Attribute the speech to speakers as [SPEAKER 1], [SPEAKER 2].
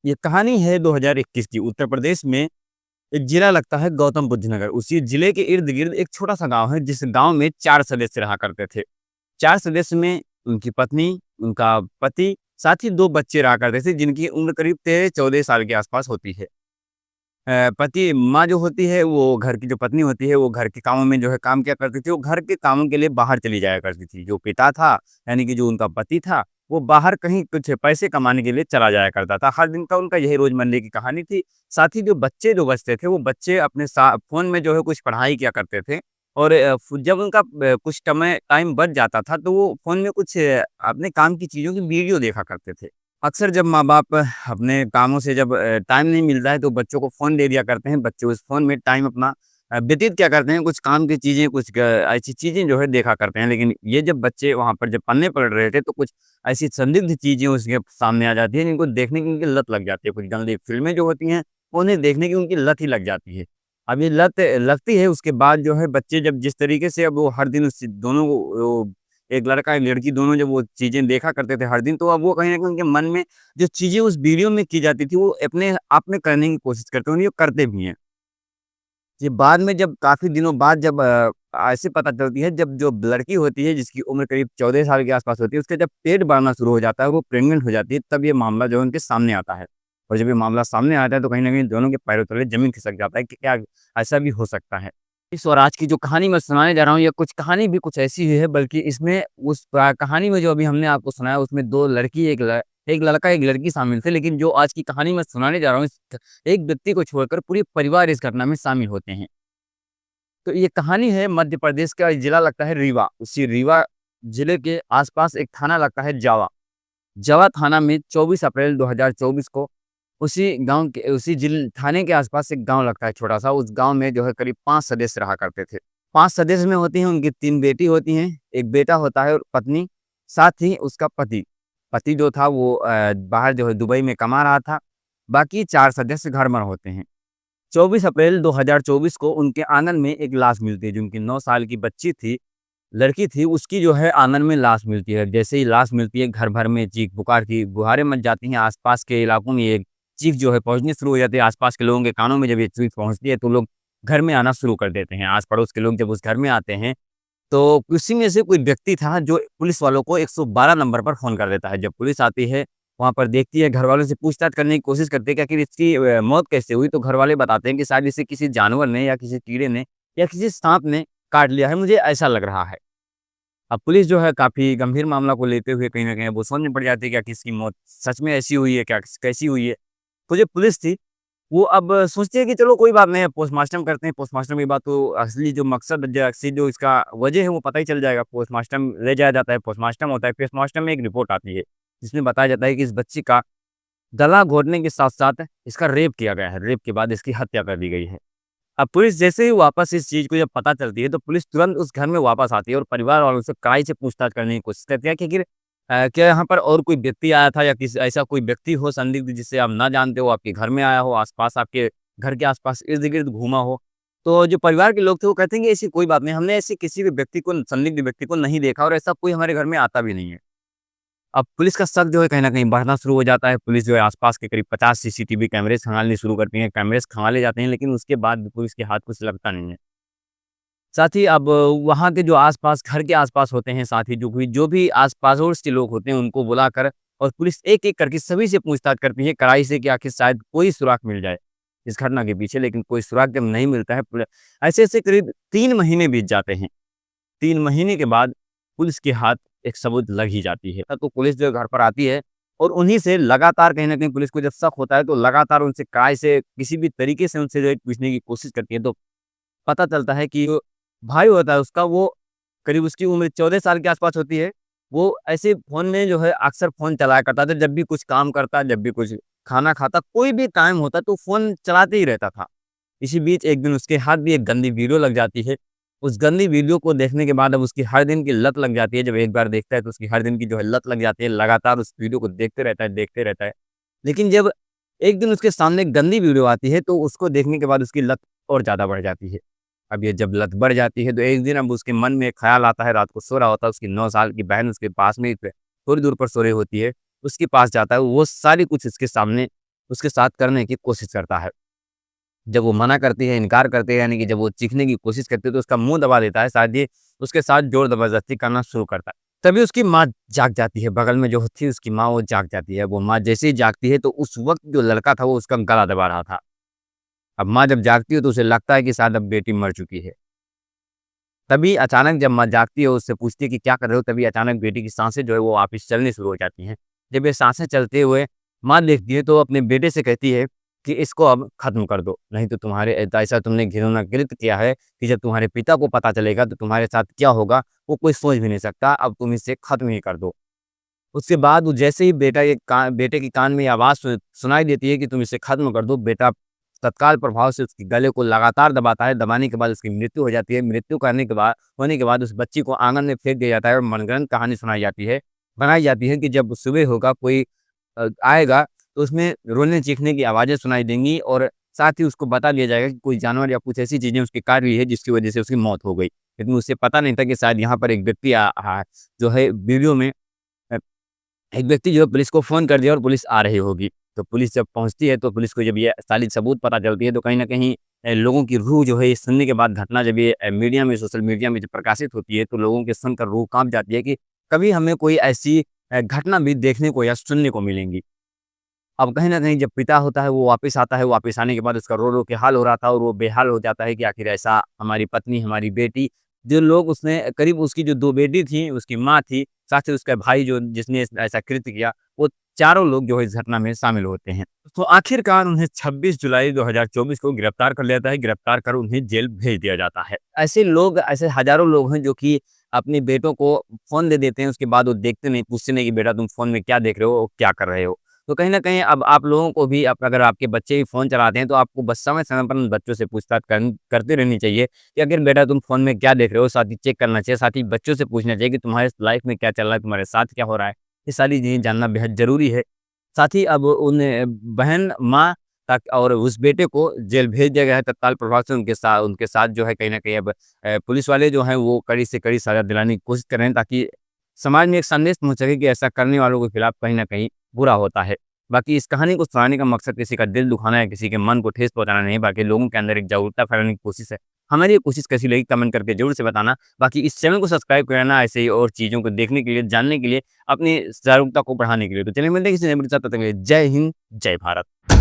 [SPEAKER 1] ये कहानी है 2021 की। उत्तर प्रदेश में एक जिला लगता है गौतम बुद्ध नगर। उसी जिले के इर्द-गिर्द एक छोटा-सा गाँव है, जिस गाँव में 4 सदस्य रहा करते थे। 4 सदस्य में उनकी पत्नी, उनका पति, साथ ही 2 बच्चे रहा करते थे, जिनकी उम्र करीब 13-14 साल के आसपास होती है। पति माँ जो होती है, वो घर की जो पत्नी होती है, वो घर के कामों में जो है काम किया करती थी। वो घर के कामों के लिए बाहर चली जाया करती थी। जो पिता था, यानी कि जो उनका पति था, वो बाहर कहीं कुछ पैसे कमाने के लिए चला जाया करता था। हर दिन का उनका यही रोज़मर्रे की कहानी थी। साथ ही जो बच्चे जो बचते थे, वो बच्चे अपने फ़ोन में जो है कुछ पढ़ाई किया करते थे। और जब उनका कुछ टाइम बच जाता था, तो वो फ़ोन में कुछ अपने काम की चीज़ों की वीडियो देखा करते थे। अक्सर जब माँ-बाप अपने कामों से जब टाइम नहीं मिलता है, तो बच्चों को फ़ोन दे दिया करते हैं। बच्चे उस फ़ोन में टाइम अपना व्यतीत क्या करते हैं, कुछ काम की चीज़ें, कुछ ऐसी चीज़ें जो है देखा करते हैं। लेकिन ये जब बच्चे वहाँ पर जब पढ़ने पड़ रहे थे, तो कुछ ऐसी संदिग्ध चीज़ें उसके सामने आ जाती हैं, जिनको देखने की उनकी लत लग जाती है। कुछ गंदी फ़िल्में जो होती हैं, उन्हें देखने की उनकी लत ही लग जाती है। अब ये लत लगती है, उसके बाद जो है बच्चे जब जिस तरीके से अब वो हर दिन उस दोनों वो एक लड़का एक लड़की दोनों जब वो चीज़ें देखा करते थे हर दिन, तो अब वो कहीं न कहीं उनके मन में जो चीज़ें उस वीडियो में की जाती थी, वो अपने आप में करने की कोशिश करते हैं, और ये करते भी हैं। ये बाद में जब काफ़ी दिनों बाद जब ऐसे पता चलती है, जब जो लड़की होती है जिसकी उम्र करीब 14 साल के आस-पास होती है, उसका जब पेट बढ़ना शुरू हो जाता है, वो प्रेग्नेंट हो जाती है, तब ये मामला जो है उनके सामने आता है। और जब ये मामला सामने आता है, तो कहीं न कहीं दोनों के पैरों तले ज़मीन खिसक जाता है कि क्या ऐसा भी हो सकता है। इस और आज की जो कहानी मैं सुनाने जा रहा हूँ, ये कुछ कहानी भी कुछ ऐसी ही है, बल्कि इसमें उस कहानी में जो अभी हमने आपको सुनाया, उसमें 2 लड़की, एक लड़का, एक लड़की शामिल थे। लेकिन जो आज की कहानी मैं सुनाने जा रहा हूँ, इस एक व्यक्ति को छोड़कर पूरे परिवार इस घटना में शामिल होते हैं। तो ये कहानी है मध्य प्रदेश का जिला लगता है रीवा। उसी रीवा जिले के आस-पास एक थाना लगता है जावा। जावा थाना में 24 अप्रैल 2024 को उसी जिल थाने के आस-पास एक गाँव लगता है छोटा-सा। उस गाँव में जो है करीब 5 सदस्य रहा करते थे। 5 सदस्य में होती हैं उनकी 3 बेटी होती हैं, 1 बेटा होता है और पत्नी, साथ ही उसका पति। पति जो था वो बाहर जो है दुबई में कमा रहा था। बाकी 4 सदस्य घर में होते हैं। 24 अप्रैल 2024 को उनके आंगन में एक लाश मिलती है, जो उनकी 9 साल की बच्ची थी, लड़की थी, उसकी जो है आंगन में लाश मिलती है। जैसे ही लाश मिलती है, घर भर में चीख-पुकार की गुहारें मच जाती हैं। आस-पास के इलाकों में ये चीख जो है पहुँचनी शुरू हो जाती है। आस-पास के लोगों के कानों में जब ये चीख पहुँचती है, तो लोग घर में आना शुरू कर देते हैं। आस-पड़ोस के लोग जब उस घर में आते हैं, तो उसी में से कोई व्यक्ति था जो पुलिस वालों को 112 नंबर पर फ़ोन कर देता है। जब पुलिस आती है, वहाँ पर देखती है, घरवालों से पूछताछ करने की कोशिश करती है कि आखिर इसकी मौत कैसे हुई? तो घरवाले बताते हैं कि शायद इसे किसी जानवर ने या किसी कीड़े ने या किसी साँप ने काट लिया है, मुझे ऐसा लग रहा है। अब पुलिस जो है काफ़ी गंभीर मामला को लेते हुए कहीं न कहीं वो सोच में पड़ जाती है, क्या किसकी मौत सच में ऐसी हुई है? क्या कैसी हुई है? तो जो पुलिस थी, वो अब सोचती है कि चलो कोई बात नहीं है, पोस्टमार्टम करते हैं। पोस्टमार्टम के बाद तो असली जो मकसद असली जो इसका वजह है, वो पता ही चल जाएगा। पोस्टमार्टम ले जाया जाता है, पोस्टमार्टम होता है। पोस्टमार्टम में एक रिपोर्ट आती है, जिसमें बताया जाता है कि इस बच्ची का गला घोटने के साथ-साथ इसका रेप किया गया है। रेप के बाद इसकी हत्या कर दी गई है। अब पुलिस जैसे ही वापस इस चीज़ को जब पता चलती है, तो पुलिस तुरंत उस घर में वापस आती है और परिवार वालों से कड़ाई से पूछताछ करने की कोशिश करती है कि आखिर क्या यहाँ पर और कोई व्यक्ति आया था, या किसी ऐसा कोई व्यक्ति हो संदिग्ध जिसे आप ना जानते हो, आपके घर में आया हो, आस-पास आपके घर के आस-पास इर्द-गिर्द घूमा हो। तो जो परिवार के लोग थे, वो कहते हैं कि ऐसी कोई बात नहीं, हमने ऐसे किसी भी व्यक्ति को, संदिग्ध व्यक्ति को नहीं देखा, और ऐसा कोई हमारे घर में आता भी नहीं है। अब पुलिस का शक जो है कहीं न कहीं बढ़ना शुरू हो जाता है। पुलिस जो है आस-पास के करीब 50 सीसीटीवी कैमरेज़ खंगालने शुरू करती है। कैमरेज़ खंगाले जाते हैं, लेकिन उसके बाद भी पुलिस के हाथ कुछ लगता नहीं है। साथ ही अब वहाँ के जो आस-पास, घर के आस-पास होते हैं, साथ ही जो भी आस-पड़ोस के लोग होते हैं, उनको बुलाकर और पुलिस एक-एक करके सभी से पूछताछ करती है कड़ाई से, कि आखिर शायद कोई सुराग मिल जाए इस घटना के पीछे। लेकिन कोई सुराग जब नहीं मिलता है, ऐसे-ऐसे करीब 3 महीने बीत जाते हैं। 3 महीने के बाद पुलिस के हाथ एक सबूत लग ही जाती है। तो पुलिस जो है घर पर आती है, और उन्हीं से लगातार कहीं न कहीं पुलिस को जब शक होता है, तो लगातार उनसे कड़ाई से किसी भी तरीके से उनसे जो है पूछने की कोशिश करती है। तो पता चलता है कि जो भाई होता है उसका, वो करीब उसकी उम्र 14 साल के आस-पास होती है। वो ऐसे फ़ोन में जो है अक्सर फ़ोन चलाया करता था, जब भी कुछ काम करता, जब भी कुछ खाना खाता, कोई भी टाइम होता तो फ़ोन चलाते ही रहता था। इसी बीच एक दिन उसके हाथ भी एक गंदी वीडियो लग जाती है। उस गंदी वीडियो को देखने के बाद अब उसकी हर दिन की लत लग जाती है। जब एक बार देखता है, तो उसकी हर दिन की जो है लत लग जाती है, लगातार उस वीडियो को देखते रहता है, देखते रहता है। लेकिन जब एक दिन उसके सामने एक गंदी वीडियो आती है, तो उसको देखने के बाद उसकी लत और ज़्यादा बढ़ जाती है। अब ये जब लत बढ़ जाती है, तो एक दिन अब उसके मन में एक ख़्याल आता है, रात को सो रहा होता है, उसकी 9 साल की बहन उसके पास में ही थोड़ी दूर पर सो रही होती है, उसके पास जाता है, वो सारी कुछ उसके सामने उसके साथ करने की कोशिश करता है। जब वो मना करती है, इनकार करती है, यानी कि जब वो चीखने की कोशिश करती है तो उसका मुँह दबा देता है, शायद ये उसके साथ ज़ोर ज़बरदस्ती करना शुरू करता है। तभी उसकी माँ जाग जाती है, बगल में जो होती है उसकी माँ वो जाग जाती है। वो माँ जैसे ही जागती है तो उस वक़्त जो लड़का था वो उसका गला दबा रहा था। अब माँ जब जागती है तो उसे लगता है कि शायद अब बेटी मर चुकी है। तभी अचानक जब माँ जागती है, उससे पूछती है कि क्या कर रहे हो? तभी अचानक बेटी की साँसें जो है वो वापिस चलनी शुरू हो जाती हैं। जब ये साँसें चलते हुए माँ देखती है तो अपने बेटे से कहती है कि इसको अब ख़त्म कर दो, नहीं तो तुम्हारे ऐसा तुमने घिनौना कृत्य किया है कि जब तुम्हारे पिता को पता चलेगा तो तुम्हारे साथ क्या होगा वो कोई सोच भी नहीं सकता, अब तुम इसे ख़त्म ही कर दो। उसके बाद वो जैसे ही बेटे के कान में ये आवाज़ सुनाई देती है कि तुम इसे ख़त्म कर दो, बेटा तत्काल प्रभाव से उसके गले को लगातार दबाता है, दबाने के बाद उसकी मृत्यु हो जाती है। मृत्यु करने के बाद होने के बाद उस बच्ची को आँगन में फेंक दिया जाता है और मनगढ़ंत कहानी सुनाई जाती है बनाई जाती है कि जब सुबह होगा कोई आएगा तो उसमें रोने-चीखने की आवाज़ें सुनाई देंगी और साथ ही उसको बता दिया जाएगा कि कोई जानवर या कुछ ऐसी चीज़ें उसके काट ली है जिसकी वज़ह से उसकी मौत हो गई। लेकिन उसे पता नहीं था कि शायद यहाँ पर एक व्यक्ति जो है वीडियो में अ, एक व्यक्ति जो है पुलिस को फ़ोन कर दिया और पुलिस आ रही होगी। तो पुलिस जब पहुँचती है तो पुलिस को जब ये सारी सबूत पता चलती है तो कहीं न कहीं लोगों की रूह जो है ये सुनने के बाद घटना जब ये मीडिया में सोशल मीडिया में जब प्रकाशित होती है तो लोगों की सुनकर रूह काँप जाती है कि कभी हमें कोई ऐसी घटना भी देखने को या सुनने को मिलेंगी। अब कहीं न कहीं जब पिता होता है वो वापस आता है, वापस आने के बाद उसका रो-रो के हाल हो रहा था और वो बेहाल हो जाता है कि आखिर ऐसा हमारी पत्नी, हमारी बेटी, जो लोग उसने करीब उसकी जो 2 बेटी थी, उसकी माँ थी, साथ ही उसका भाई जो जिसने ऐसा कृत्य किया, वो चारों लोग जो है इस घटना में शामिल होते हैं। तो आखिरकार उन्हें 26 जुलाई 2024 को गिरफ्तार कर लिया जाता है, गिरफ्तार कर उन्हें जेल भेज दिया जाता है। ऐसे लोग, ऐसे हज़ारों लोग हैं जो कि अपने बेटों को फ़ोन दे देते हैं, उसके बाद वो देखते नहीं, पूछते नहीं कि बेटा तुम फ़ोन में क्या देख रहे हो, क्या कर रहे हो? तो कहीं न कहीं अब आप लोगों को भी अब अगर आपके बच्चे भी फ़ोन चलाते हैं, तो आपको बस समय-समय पर उन बच्चों से पूछताछ करते रहनी चाहिए कि अगर बेटा तुम फ़ोन में क्या देख रहे हो? साथ ही चेक करना चाहिए, साथ ही बच्चों से पूछना चाहिए कि तुम्हारे लाइफ़ में क्या चल रहा है, तुम्हारे साथ क्या हो रहा है? ये सारी चीज़ें जानना बेहद ज़रूरी है। साथ ही अब उन बहन, माँ तक और उस बेटे को जेल भेज दिया गया है तत्काल प्रभाव से। उनके साथ जो है कहीं न कहीं अब पुलिस वाले जो हैं वो कड़ी से कड़ी सज़ा दिलाने की कोशिश कर रहे हैं ताकि समाज में एक संदेश पहुँच सके कि ऐसा करने वालों के खिलाफ कहीं न कहीं बुरा होता है। बाकी इस कहानी को सुनाने का मकसद किसी का दिल दुखाना या किसी के मन को ठेस पहुँचाना नहीं, बाकी लोगों के अंदर एक जागरूकता फैलाने की कोशिश है। हमारी ये कोशिश कैसी लगी कमेंट करके ज़रूर से बताना। बाकी इस चैनल को सब्सक्राइब कर लेना ऐसे ही और चीज़ों को देखने के लिए, जानने के लिए, अपनी जागरूकता को बढ़ाने के लिए। तो चलिए मिलते हैं किसी नए वीडियो के साथ, तब तक के लिए जय हिंद, जय भारत।